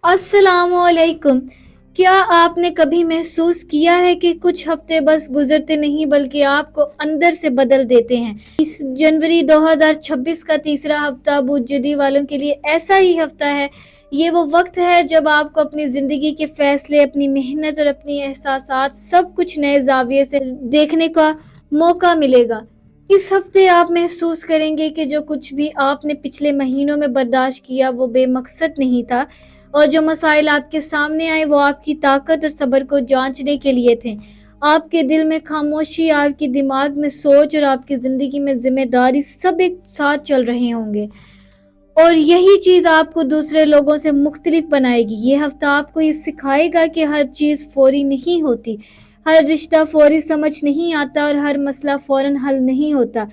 अस्सलाम वालेकुम। क्या आपने कभी महसूस किया है कि कुछ हफ्ते बस गुजरते नहीं बल्कि आपको अंदर से बदल देते हैं? इस जनवरी 2026 का तीसरा हफ्ता बुज्जदी वालों के लिए ऐसा ही हफ्ता है। ये वो वक्त है जब आपको अपनी जिंदगी के फैसले, अपनी मेहनत और अपनी एहसासात सब कुछ नए जाविये से देखने का मौका मिलेगा। इस हफ्ते आप महसूस करेंगे कि जो कुछ भी आपने पिछले महीनों में बर्दाश्त किया वो बेमकसद नहीं था, और जो मसाइल आपके सामने आए वो आपकी ताकत और सब्र को जांचने के लिए थे। आपके दिल में खामोशी, आपके दिमाग में सोच और आपकी जिंदगी में जिम्मेदारी सब एक साथ चल रहे होंगे, और यही चीज आपको दूसरे लोगों से मुख्तलिफ बनाएगी। ये हफ्ता आपको ये सिखाएगा कि हर चीज फौरी नहीं होती, हर रिश्ता फौरी समझ नहीं आता और हर मसला फौरन हल नहीं होता।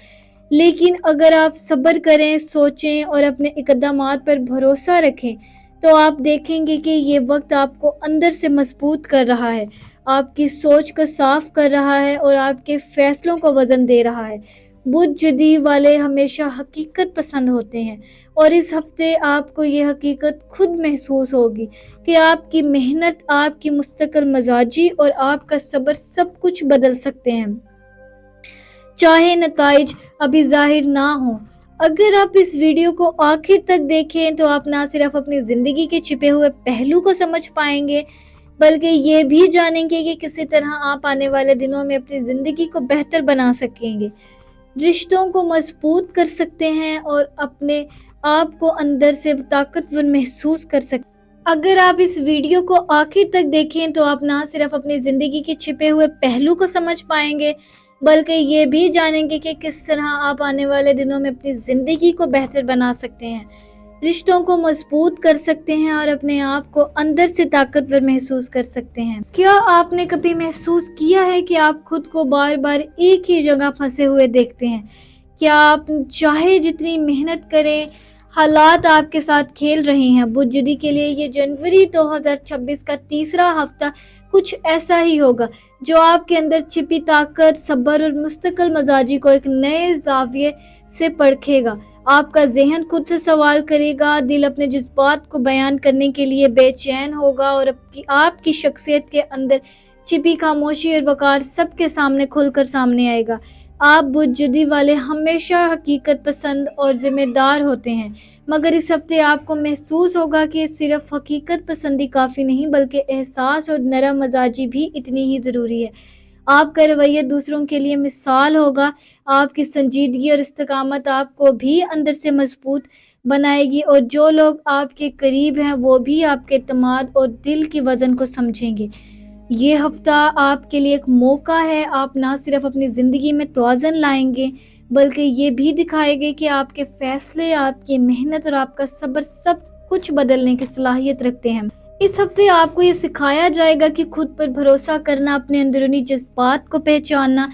लेकिन अगर आप सब्र करें, सोचें और अपने इक़दामात पर भरोसा रखें तो आप देखेंगे कि ये वक्त आपको अंदर से मजबूत कर रहा है, आपकी सोच को साफ कर रहा है और आपके फैसलों को वजन दे रहा है। बुज्जदी वाले हमेशा हकीकत पसंद होते हैं, और इस हफ्ते आपको ये हकीकत खुद महसूस होगी कि आपकी मेहनत, आपकी मुस्तकिल मजाजी और आपका सब्र सब कुछ बदल सकते हैं, चाहे नताइज अभी जाहिर ना हो। अगर आप इस वीडियो को आखिर तक देखें तो आप ना सिर्फ अपनी जिंदगी के छिपे हुए पहलू को समझ पाएंगे बल्कि ये भी जानेंगे कि किसी तरह आप आने वाले दिनों में अपनी जिंदगी को बेहतर बना सकेंगे, रिश्तों को मजबूत कर सकते हैं और अपने आप को अंदर से ताकतवर महसूस कर सकते हैं। अगर आप इस वीडियो को आखिर तक देखें तो आप ना सिर्फ अपनी जिंदगी के छिपे हुए पहलू को समझ पाएंगे बल्कि ये भी जानेंगे कि किस तरह आप आने वाले दिनों में अपनी जिंदगी को बेहतर बना सकते हैं, रिश्तों को मजबूत कर सकते हैं और अपने आप को अंदर से ताकतवर महसूस कर सकते हैं। क्या आपने कभी महसूस किया है कि आप खुद को बार बार एक ही जगह फंसे हुए देखते हैं? क्या आप चाहे जितनी मेहनत करें, हालात आपके साथ खेल रहे हैं? बुज्जदी के लिए ये जनवरी 2026 का तीसरा हफ्ता कुछ ऐसा ही होगा जो आपके अंदर छिपी ताकत, सब्र और मुस्तकिल मजाजी को एक नए जाविये से परखेगा। आपका ज़हन खुद से सवाल करेगा, दिल अपने जज्बात को बयान करने के लिए बेचैन होगा और आपकी शख्सियत के अंदर छिपी खामोशी और वकार सबके सामने खुलकर सामने आएगा। आप बुज्जदी वाले हमेशा हकीकत पसंद और जिम्मेदार होते हैं, मगर इस हफ्ते आपको महसूस होगा कि सिर्फ हकीकत पसंदी काफ़ी नहीं बल्कि एहसास और नरम मजाजी भी इतनी ही ज़रूरी है। आपका रवैया दूसरों के लिए मिसाल होगा, आपकी संजीदगी और इस्तिकामत आपको भी अंदर से मजबूत बनाएगी, और जो लोग आपके करीब हैं वो भी आपके एतमाद और दिल की वजन को समझेंगे। ये हफ्ता आपके लिए एक मौका है, आप ना सिर्फ अपनी ज़िंदगी में तवाज़ुन लाएंगे बल्कि ये भी दिखाएंगे कि आपके फैसले, आपकी मेहनत और आपका सब्र सब कुछ बदलने की सलाहियत रखते हैं। इस हफ्ते आपको ये सिखाया जाएगा कि खुद पर भरोसा करना, अपने अंदरूनी जज्बात को पहचानना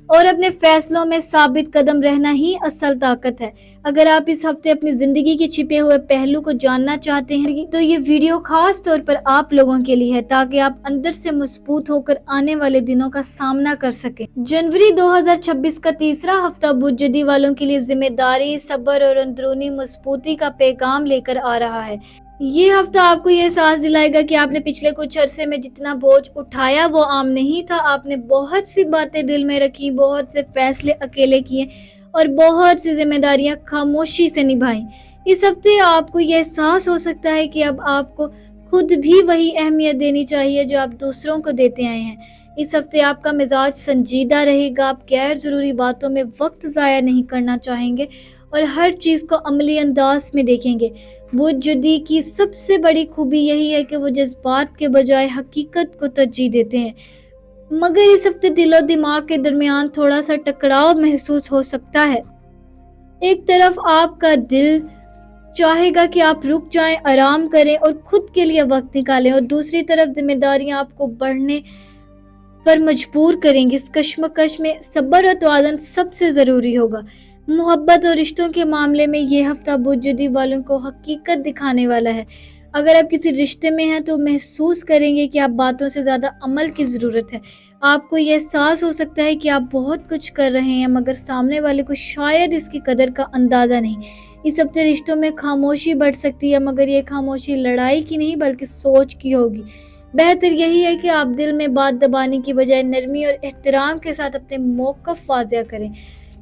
और अपने फैसलों में साबित कदम रहना ही असल ताकत है। अगर आप इस हफ्ते अपनी जिंदगी के छिपे हुए पहलू को जानना चाहते हैं तो ये वीडियो खास तौर पर आप लोगों के लिए है, ताकि आप अंदर से मजबूत होकर आने वाले दिनों का सामना कर सकें। जनवरी 2026 का तीसरा हफ्ता बुज्जदी वालों के लिए जिम्मेदारी, सब्र और अंदरूनी मजबूती का पैगाम लेकर आ रहा है। ये हफ्ता आपको ये एहसास दिलाएगा कि आपने पिछले कुछ अरसे में जितना बोझ उठाया वो आम नहीं था। आपने बहुत सी बातें दिल में रखी, बहुत से फैसले अकेले किए और बहुत सी जिम्मेदारियां खामोशी से निभाई। इस हफ्ते आपको ये एहसास हो सकता है कि अब आपको खुद भी वही अहमियत देनी चाहिए जो आप दूसरों को देते आए हैं। इस हफ्ते आपका मिजाज संजीदा रहेगा, आप गैर जरूरी बातों में वक्त ज़ाया नहीं करना चाहेंगे और हर चीज़ को अमली अंदाज में देखेंगे। बुज्जदी की सबसे बड़ी खूबी यही है कि वो जज्बात के बजाय हकीकत को तरजीह देते हैं, मगर इस हफ्ते दिल और दिमाग के दरमियान थोड़ा सा टकराव महसूस हो सकता है। एक तरफ आपका दिल चाहेगा कि आप रुक जाएं, आराम करें और खुद के लिए वक्त निकालें, और दूसरी तरफ जिम्मेदारियां आपको बढ़ने पर मजबूर करेंगी। इस कश्मकश में सब्र और तवाज़ुन सबसे ज़रूरी होगा। मोहब्बत और रिश्तों के मामले में ये हफ्ता बुज्जदी वालों को हकीकत दिखाने वाला है। अगर आप किसी रिश्ते में हैं तो महसूस करेंगे कि आप बातों से ज़्यादा अमल की ज़रूरत है। آپ کو یہ احساس ہو سکتا ہے کہ آپ بہت کچھ کر رہے ہیں مگر سامنے والے کو شاید اس کی قدر کا اندازہ نہیں۔ اس ہفتے رشتوں میں خاموشی بڑھ سکتی ہے مگر یہ خاموشی لڑائی کی نہیں بلکہ سوچ کی ہوگی۔ بہتر یہی ہے کہ آپ دل میں بات دبانے کی بجائے نرمی اور احترام کے ساتھ اپنے موقف واضح کریں،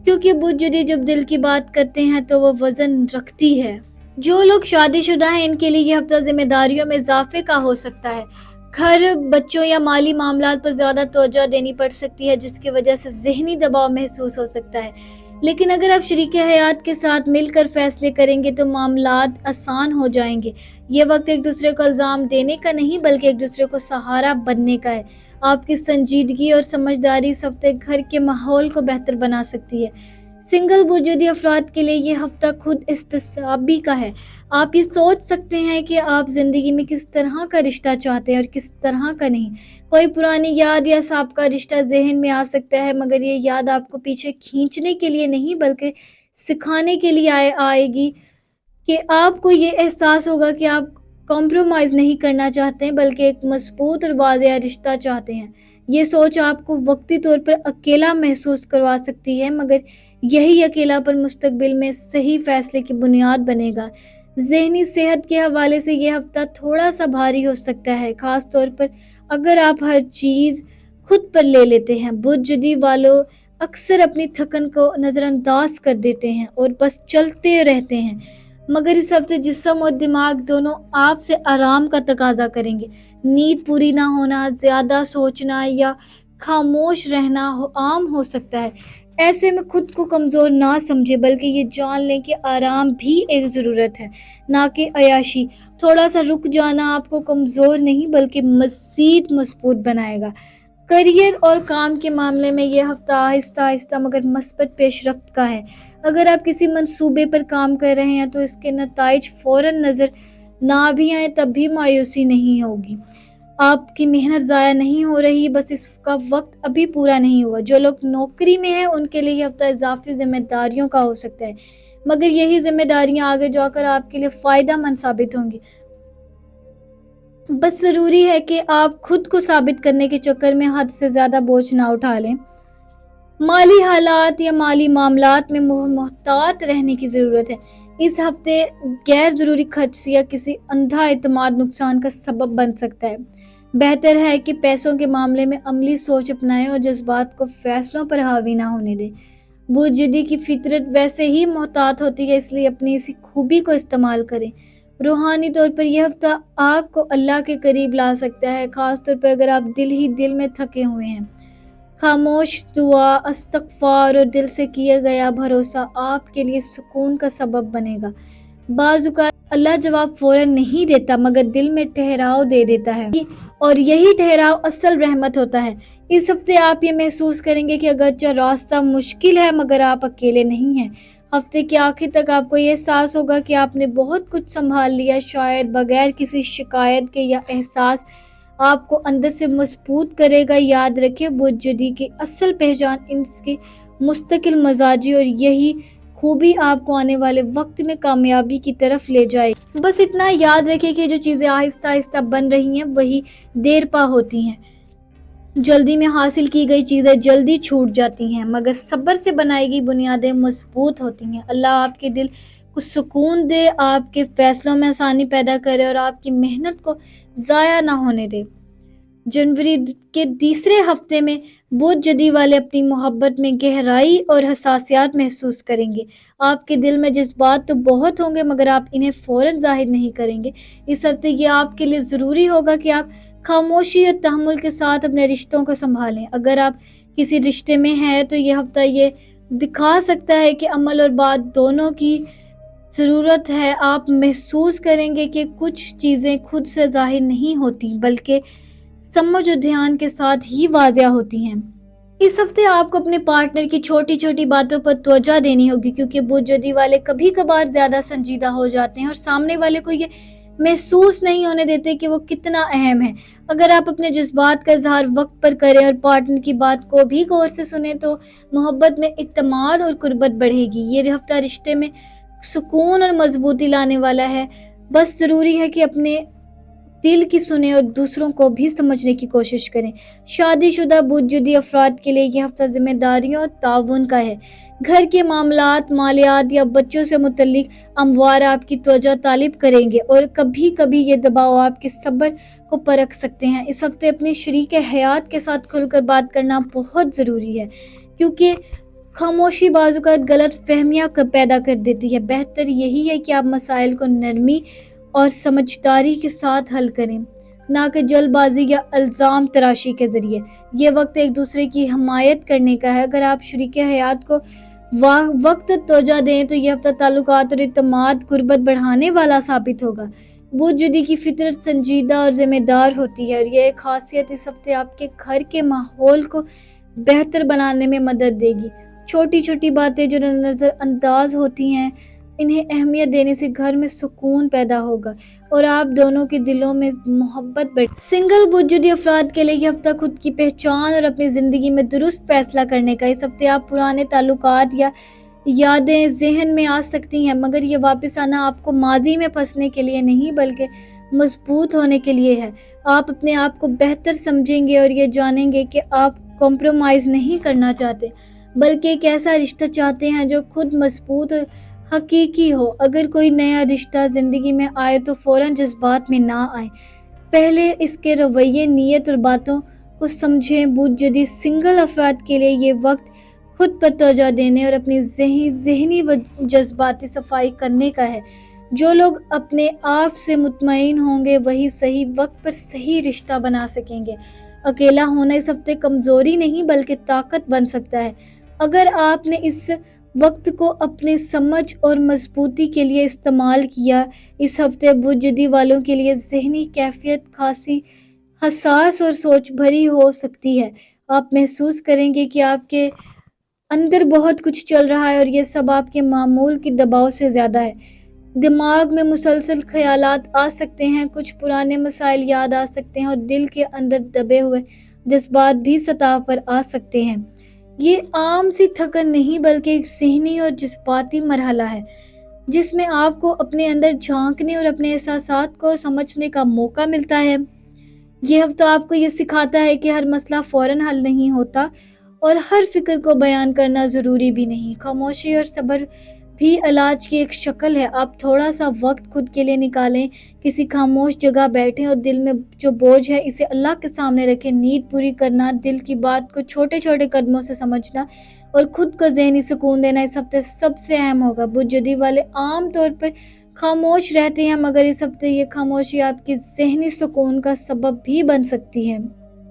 کیونکہ بدھ جدی جب دل کی بات کرتے ہیں تو وہ وزن رکھتی ہے۔ جو لوگ شادی شدہ ہیں ان کے لیے یہ ہفتہ ذمہ داریوں میں اضافے کا ہو سکتا ہے۔ گھر، بچوں یا مالی معاملات پر زیادہ توجہ دینی پڑ سکتی ہے جس کی وجہ سے ذہنی دباؤ محسوس ہو سکتا ہے۔ لیکن اگر آپ شریک حیات کے ساتھ مل کر فیصلے کریں گے تو معاملات آسان ہو جائیں گے۔ یہ وقت ایک دوسرے کو الزام دینے کا نہیں بلکہ ایک دوسرے کو سہارا بننے کا ہے۔ آپ کی سنجیدگی اور سمجھداری اس ہفتے گھر کے ماحول کو بہتر بنا سکتی ہے۔ سنگل وجودی افراد کے لیے یہ ہفتہ خود احتسابی کا ہے۔ آپ یہ سوچ سکتے ہیں کہ آپ زندگی میں کس طرح کا رشتہ چاہتے ہیں اور کس طرح کا نہیں۔ کوئی پرانی یاد یا سابقہ رشتہ ذہن میں آ سکتا ہے مگر یہ یاد آپ کو پیچھے کھینچنے کے لیے نہیں بلکہ سکھانے کے لیے آئے گی کہ آپ کو یہ احساس ہوگا کہ آپ کمپرومائز نہیں کرنا چاہتے ہیں بلکہ ایک مضبوط اور واضح رشتہ چاہتے ہیں۔ یہ سوچ آپ کو وقتی طور پر اکیلا محسوس کروا سکتی ہے مگر یہی اکیلا پر مستقبل میں صحیح فیصلے کی بنیاد بنے گا۔ ذہنی صحت کے حوالے سے یہ ہفتہ تھوڑا سا بھاری ہو سکتا ہے، خاص طور پر اگر آپ ہر چیز خود پر لے لیتے ہیں۔ بدھ جدی والوں اکثر اپنی تھکن کو نظر انداز کر دیتے ہیں اور بس چلتے رہتے ہیں، مگر اس ہفتے جسم اور دماغ دونوں آپ سے آرام کا تقاضا کریں گے۔ نیند پوری نہ ہونا، زیادہ سوچنا یا خاموش رہنا عام ہو سکتا ہے۔ ایسے میں خود کو کمزور نہ سمجھے بلکہ یہ جان لیں کہ آرام بھی ایک ضرورت ہے، نہ کہ عیاشی۔ تھوڑا سا رک جانا آپ کو کمزور نہیں بلکہ مزید مضبوط بنائے گا۔ کیریئر اور کام کے معاملے میں یہ ہفتہ آہستہ آہستہ مگر مثبت پیش رفت کا ہے۔ اگر آپ کسی منصوبے پر کام کر رہے ہیں تو اس کے نتائج فوراً نظر نہ بھی آئیں تب بھی مایوسی نہیں ہوگی۔ آپ کی محنت ضائع نہیں ہو رہی، بس اس کا وقت ابھی پورا نہیں ہوا۔ جو لوگ نوکری میں ہیں ان کے لیے یہ ہفتہ اضافی ذمہ داریوں کا ہو سکتا ہے مگر یہی ذمہ داریاں آگے جا کر آپ کے لیے فائدہ مند ثابت ہوں گی۔ بس ضروری ہے کہ آپ خود کو ثابت کرنے کے چکر میں حد سے زیادہ بوجھ نہ اٹھا لیں۔ مالی حالات یا مالی معاملات میں محتاط رہنے کی ضرورت ہے۔ اس ہفتے غیر ضروری خرچ یا کسی اندھا اعتماد نقصان کا سبب بن سکتا ہے۔ بہتر ہے کہ پیسوں کے معاملے میں عملی سوچ اپنائیں اور جذبات کو فیصلوں پر حاوی نہ ہونے دیں۔ بدھ جدی کی فطرت ویسے ہی محتاط ہوتی ہے، اس لیے اپنی اسی خوبی کو استعمال کریں۔ روحانی طور پر یہ ہفتہ آپ کو اللہ کے قریب لا سکتا ہے، خاص طور پر اگر آپ دل ہی دل میں تھکے ہوئے ہیں۔ خاموش دعا، استغفار اور دل سے کیا گیا بھروسہ آپ کے لیے سکون کا سبب بنے گا۔ بعض اوقات اللہ جواب فوراً نہیں دیتا مگر دل میں ٹھہراؤ دے دیتا ہے اور یہی ٹھہراؤ اصل رحمت ہوتا ہے۔ اس ہفتے آپ یہ محسوس کریں گے کہ اگرچہ راستہ مشکل ہے مگر آپ اکیلے نہیں ہیں۔ ہفتے کے آخر تک آپ کو یہ احساس ہوگا کہ آپ نے بہت کچھ سنبھال لیا، شاید بغیر کسی شکایت کے۔ یہ احساس آپ کو اندر سے مضبوط کرے گا۔ یاد رکھیں، بدھ جدی کی اصل پہچان اس کی مستقل مزاجی اور یہی خوبی آپ کو آنے والے وقت میں کامیابی کی طرف لے جائے گی۔ بس اتنا یاد رکھیں کہ جو چیزیں آہستہ آہستہ بن رہی ہیں وہی دیر پا ہوتی ہیں۔ جلدی میں حاصل کی گئی چیزیں جلدی چھوٹ جاتی ہیں مگر صبر سے بنائی گئی بنیادیں مضبوط ہوتی ہیں۔ اللہ آپ کے دل کو سکون دے، آپ کے فیصلوں میں آسانی پیدا کرے اور آپ کی محنت کو ضائع نہ ہونے دے۔ جنوری کے تیسرے ہفتے میں بدھ جدی والے اپنی محبت میں گہرائی اور حساسیت محسوس کریں گے۔ آپ کے دل میں جذبات تو بہت ہوں گے مگر آپ انہیں فوراً ظاہر نہیں کریں گے۔ اس ہفتے یہ آپ کے لیے ضروری ہوگا کہ آپ خاموشی اور تحمل کے ساتھ اپنے رشتوں کو سنبھالیں۔ اگر آپ کسی رشتے میں ہیں تو یہ ہفتہ یہ دکھا سکتا ہے کہ عمل اور بات دونوں کی ضرورت ہے۔ آپ محسوس کریں گے کہ کچھ چیزیں خود سے ظاہر نہیں ہوتی بلکہ سمجھ اور دھیان کے ساتھ ہی واضح ہوتی ہیں۔ اس ہفتے آپ کو اپنے پارٹنر کی چھوٹی چھوٹی باتوں پر توجہ دینی ہوگی کیونکہ بدھ جدی والے کبھی کبھار زیادہ سنجیدہ ہو جاتے ہیں اور سامنے والے کو یہ محسوس نہیں ہونے دیتے کہ وہ کتنا اہم ہے۔ اگر آپ اپنے جذبات کا اظہار وقت پر کریں اور پارٹنر کی بات کو بھی غور سے سنیں تو محبت میں اعتماد اور قربت بڑھے گی۔ یہ ہفتہ رشتے میں سکون اور مضبوطی لانے والا ہے۔ بس ضروری ہے کہ اپنے दिल की सुने और दूसरों को भी समझने की कोशिश करें। शादीशुदा बुजुर्ग अफराद के लिए ये हफ्ता जिम्मेदारियों और ताउन का है। घर के मामलात, मालियात या बच्चों से मुतल्लिक अमवार आपकी तवज्जो तालिब करेंगे और कभी कभी ये दबाव आपके सब्र को परख सकते हैं। इस हफ्ते अपनी शरीक हयात के साथ खुलकर बात करना बहुत ज़रूरी है, क्योंकि खामोशी बाज़-औक़ात गलत फहमियाँ पैदा कर देती है। बेहतर यही है कि आप मसाइल को नरमी और समझदारी के साथ हल करें, ना कि जल्दबाजी या इल्ज़ाम तराशी के ज़रिए। ये वक्त एक दूसरे की हमायत करने का है। अगर आप शरीक हयात को वक्त तवज्जो दें तो ये हफ्ता ताल्लुकात और इत्तेमाद गुर्बत बढ़ाने वाला साबित होगा। बुजुर्ग की फितरत संजीदा और जिम्मेदार होती है और यह खासियत इस हफ्ते आपके घर के माहौल को बेहतर बनाने में मदद देगी। छोटी छोटी बातें जो नज़रअंदाज होती हैं, इन्हें अहमियत देने से घर में सुकून पैदा होगा और आप दोनों के दिलों में मोहब्बत बढ़े। सिंगल बुजुर्ग अफराद के लिए ये हफ्ता खुद की पहचान और अपनी ज़िंदगी में दुरुस्त फैसला करने का। इस हफ्ते आप पुराने ताल्लुकात या यादें जहन में आ सकती हैं, मगर ये वापस आना आपको माजी में फंसने के लिए नहीं बल्कि मजबूत होने के लिए है। आप अपने आप को बेहतर समझेंगे और ये जानेंगे कि आप कॉम्प्रोमाइज़ नहीं करना चाहते, बल्कि एक ऐसा रिश्ता चाहते हैं जो खुद मजबूत और हकीकी हो। अगर कोई नया रिश्ता ज़िंदगी में आए तो फ़ौरन जज्बात में ना आए, पहले इसके रवैये, नीयत और बातों को समझें। बुजुर्ग सिंगल अफराद के लिए ये वक्त खुद पर तवज्जो देने और अपनी ज़हनी व जज्बाती सफाई करने का है। जो लोग अपने आप से मुतमईन होंगे वही सही वक्त पर सही रिश्ता बना सकेंगे। अकेला होना इस हफ्ते कमज़ोरी नहीं बल्कि ताकत बन सकता है। अगर आपने इस वक्त को अपने समझ और मजबूती के लिए इस्तेमाल किया। इस हफ्ते बुजुर्गी वालों के लिए ज़हनी कैफियत खासी हसास और सोच भरी हो सकती है। आप महसूस करेंगे कि आपके अंदर बहुत कुछ चल रहा है और ये सब आपके मामूल के दबाव से ज़्यादा है। दिमाग में मुसलसल ख्यालात आ सकते हैं, कुछ पुराने मसाइल याद आ सकते हैं और दिल के अंदर दबे हुए जज्बात भी सतह पर आ सकते हैं। ये आम सी थकन नहीं बल्कि एक ज़हनी और जज्बाती मरहला है, जिसमें आपको अपने अंदर झांकने और अपने एहसासात को समझने का मौका मिलता है। ये हफ्ता आपको ये सिखाता है कि हर मसला फ़ौरन हल नहीं होता और हर फिक्र को बयान करना ज़रूरी भी नहीं। खामोशी और सब्र भी इलाज की एक शक्ल है। आप थोड़ा सा वक्त खुद के लिए निकालें, किसी खामोश जगह बैठें और दिल में जो बोझ है इसे अल्लाह के सामने रखें। नींद पूरी करना, दिल की बात को छोटे छोटे कदमों से समझना और खुद को ज़हनी सुकून देना इस हफ्ते सबसे अहम होगा। बुजुर्गी वाले आम तौर पर खामोश रहते हैं, मगर इस हफ्ते ये खामोशी आपकी ज़हनी सुकून का सबब भी बन सकती है।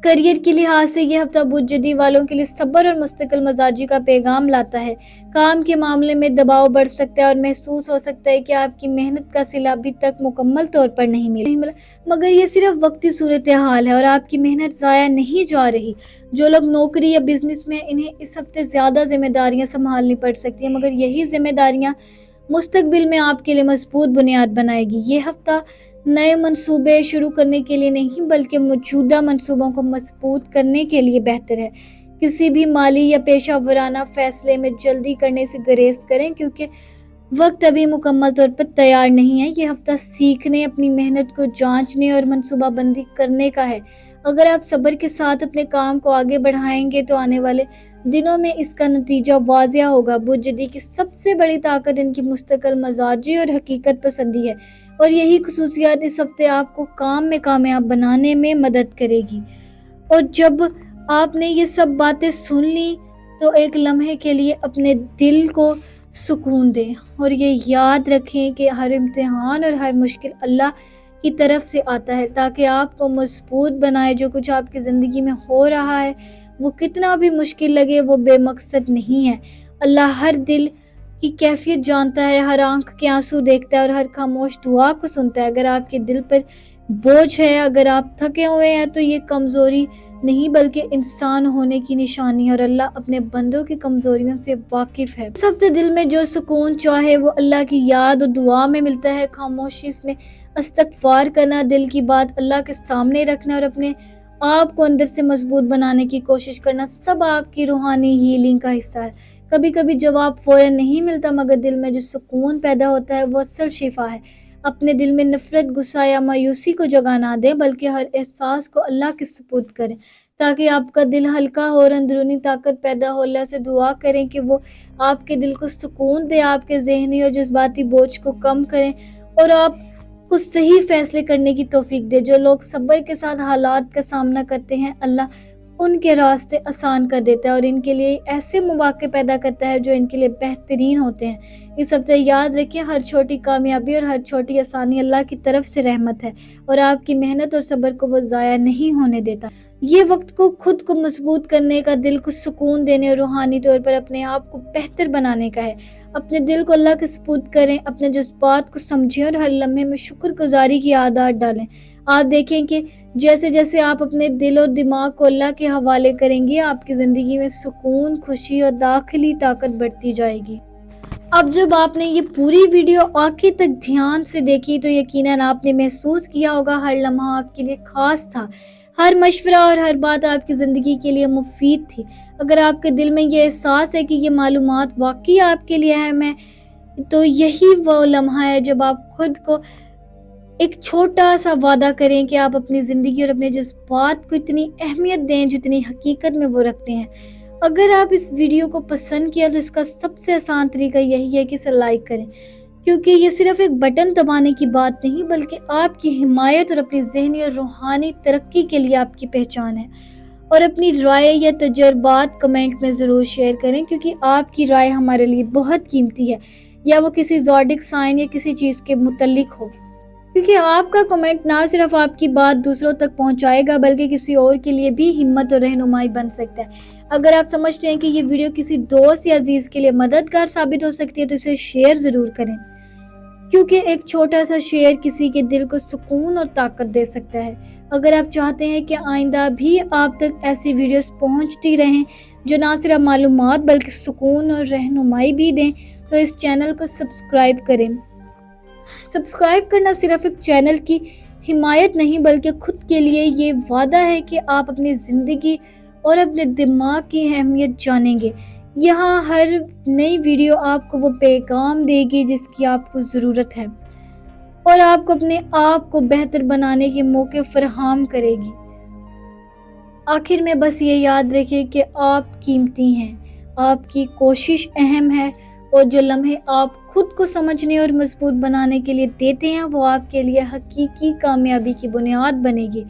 करियर के लिहाज से ये हफ्ता बुजुर्गी वालों के लिए सब्र और मुस्तकिल मजाजी का पैगाम लाता है। काम के मामले में दबाव बढ़ सकता है और महसूस हो सकता है कि आपकी मेहनत का सिला अभी तक मुकम्मल तौर पर नहीं मिला, मगर ये सिर्फ वक्ती सूरत हाल है और आपकी मेहनत ज़ाया नहीं जा रही। जो लोग नौकरी या बिजनेस में, इन्हें इस हफ्ते ज़्यादा जिम्मेदारियाँ संभालनी पड़ सकती हैं, मगर यही जिम्मेदारियाँ मुस्तकबिल में आपके लिए मजबूत बुनियाद बनाएगी। ये हफ्ता नए मंसूबे शुरू करने के लिए नहीं बल्कि मौजूदा मंसूबों को मजबूत करने के लिए बेहतर है। किसी भी माली या पेशा वराना फैसले में जल्दी करने से गुरेज करें, क्योंकि वक्त अभी मुकम्मल तौर पर तैयार नहीं है। ये हफ्ता सीखने, अपनी मेहनत को जांचने और मंसूबाबंदी करने का है। अगर आप सब्र के साथ अपने काम को आगे बढ़ाएंगे तो आने वाले दिनों में इसका नतीजा वाज़िया होगा। बुजुर्गी की सबसे बड़ी ताकत इनकी मुस्तकिल मजाजी और हकीकत पसंदी है और यही खुसूसियात इस हफ्ते आपको काम में कामयाब बनाने में मदद करेगी। और जब आपने ये सब बातें सुन ली तो एक लम्हे के लिए अपने दिल को सुकून दें और ये याद रखें कि हर इम्तिहान और हर मुश्किल अल्लाह की तरफ से आता है, ताकि आपको मजबूत बनाए। जो कुछ आपकी ज़िंदगी में हो रहा है वो कितना भी मुश्किल लगे, वो बेमकसद नहीं है। अल्लाह हर दिल की कैफियत जानता है, हर आंख के आंसू देखता है और हर खामोश दुआ को सुनता है। अगर आपके दिल पर बोझ है, अगर आप थके हुए हैं, तो ये कमज़ोरी नहीं बल्कि इंसान होने की निशानी है और अल्लाह अपने बंदों की कमज़ोरियों से वाकिफ़ है। इस हफ्ते दिल में जो सुकून चाहे वो अल्लाह की याद और दुआ में मिलता है। खामोशी में इस्तग़फ़ार करना, दिल की बात अल्लाह के सामने रखना और अपने आप को अंदर से मजबूत बनाने की कोशिश करना, सब आपकी रूहानी हीलिंग का हिस्सा है। कभी कभी जवाब फ़ौरन नहीं मिलता, मगर दिल में जो सुकून पैदा होता है वो असल शिफा है। अपने दिल में नफरत, गुस्सा या मायूसी को जगह ना दें, बल्कि हर एहसास को अल्लाह के सुपुर्द करें ताकि आपका दिल हल्का हो और अंदरूनी ताकत पैदा हो। अल्लाह से दुआ करें कि वो आपके दिल को सुकून दे, आपके ज़हनी और जज्बाती बोझ को कम करें और आपको सही फैसले करने की तौफीक दे। जो लोग सब्र के साथ हालात का सामना करते हैं, अल्लाह उनके रास्ते आसान कर देता है और इनके लिए ऐसे मौके पैदा करता है जो इनके लिए बेहतरीन होते हैं। इस हफ्ते याद रखिए, हर छोटी कामयाबी और हर छोटी आसानी अल्लाह की तरफ से रहमत है और आपकी मेहनत और सब्र को वो ज़ाया नहीं होने देता। ये वक्त को खुद को मजबूत करने का, दिल को सुकून देने और रूहानी तौर पर अपने आप को बेहतर बनाने का है। अपने दिल को अल्लाह के सुपुर्द करें, अपने जज्बात को समझें और हर लम्हे में शुक्रगुजारी की आदत डालें। आप देखें कि जैसे जैसे आप अपने दिल और दिमाग को अल्लाह के हवाले करेंगे, आपकी ज़िंदगी में सुकून, खुशी और दाखिली ताकत बढ़ती जाएगी। अब जब आपने ये पूरी वीडियो आखिर तक ध्यान से देखी तो यकीनन आपने महसूस किया होगा हर लम्हा आपके लिए खास था, हर मशवरा और हर बात आपकी ज़िंदगी के लिए मुफीद थी। अगर आपके दिल में ये एहसास है कि ये मालूमात वाकई आपके लिए अहम है, तो यही वो लम्हा है जब आप खुद को एक छोटा सा वादा करें कि आप अपनी ज़िंदगी और अपने जज्बात को इतनी अहमियत दें जितनी हकीकत में वो रखते हैं। अगर आप इस वीडियो को पसंद किया तो इसका सबसे आसान तरीका यही है कि इसे लाइक करें, क्योंकि ये सिर्फ एक बटन दबाने की बात नहीं बल्कि आपकी हिमायत और अपनी ज़हनी और रूहानी तरक्की के लिए आपकी पहचान है। और अपनी राय या तजुर्बात कमेंट में ज़रूर शेयर करें, क्योंकि आपकी राय हमारे लिए बहुत कीमती है, या वो किसी ज़ोडिक साइन या किसी चीज़ के मुतल्लिक हो, क्योंकि आपका कमेंट ना सिर्फ आपकी बात दूसरों तक पहुंचाएगा बल्कि किसी और के लिए भी हिम्मत और रहनुमाई बन सकता है। अगर आप समझते हैं कि ये वीडियो किसी दोस्त या अजीज के लिए मददगार साबित हो सकती है तो इसे शेयर ज़रूर करें, क्योंकि एक छोटा सा शेयर किसी के दिल को सुकून और ताकत दे सकता है। अगर आप चाहते हैं कि आइंदा भी आप तक ऐसी वीडियोस पहुंचती रहें जो ना सिर्फ मालूमात बल्कि सुकून और रहनुमाई भी दें, तो इस चैनल को सब्सक्राइब करें। सब्सक्राइब करना सिर्फ एक चैनल की हिमायत नहीं बल्कि खुद के लिए ये वादा है कि आप अपनी ज़िंदगी और अपने दिमाग की अहमियत जानेंगे। यहाँ हर नई वीडियो आपको वो पैगाम देगी जिसकी आपको ज़रूरत है और आपको अपने आप को बेहतर बनाने के मौके फराहम करेगी। आखिर में बस ये याद रखिए कि आप कीमती हैं, आपकी कोशिश अहम है और जो लम्हे आप खुद को समझने और मजबूत बनाने के लिए देते हैं वो आपके लिए हकीकी कामयाबी की बुनियाद बनेगी।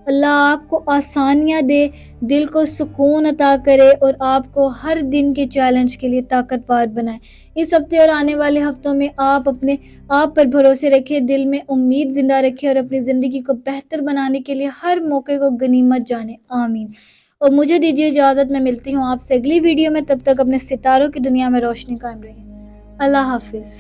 अल्लाह आपको आसानियाँ दे, दिल को सुकून अता करे और आपको हर दिन के चैलेंज के लिए ताकतवर बनाए। इस हफ्ते और आने वाले हफ्तों में आप अपने आप पर भरोसे रखें, दिल में उम्मीद जिंदा रखें और अपनी ज़िंदगी को बेहतर बनाने के लिए हर मौके को गनीमत जाने। आमीन। और मुझे दीजिए इजाज़त, मैं मिलती हूँ आपसे अगली वीडियो में। तब तक अपने सितारों की दुनिया में रोशनी कायम रहे। अल्लाह हाफिज़।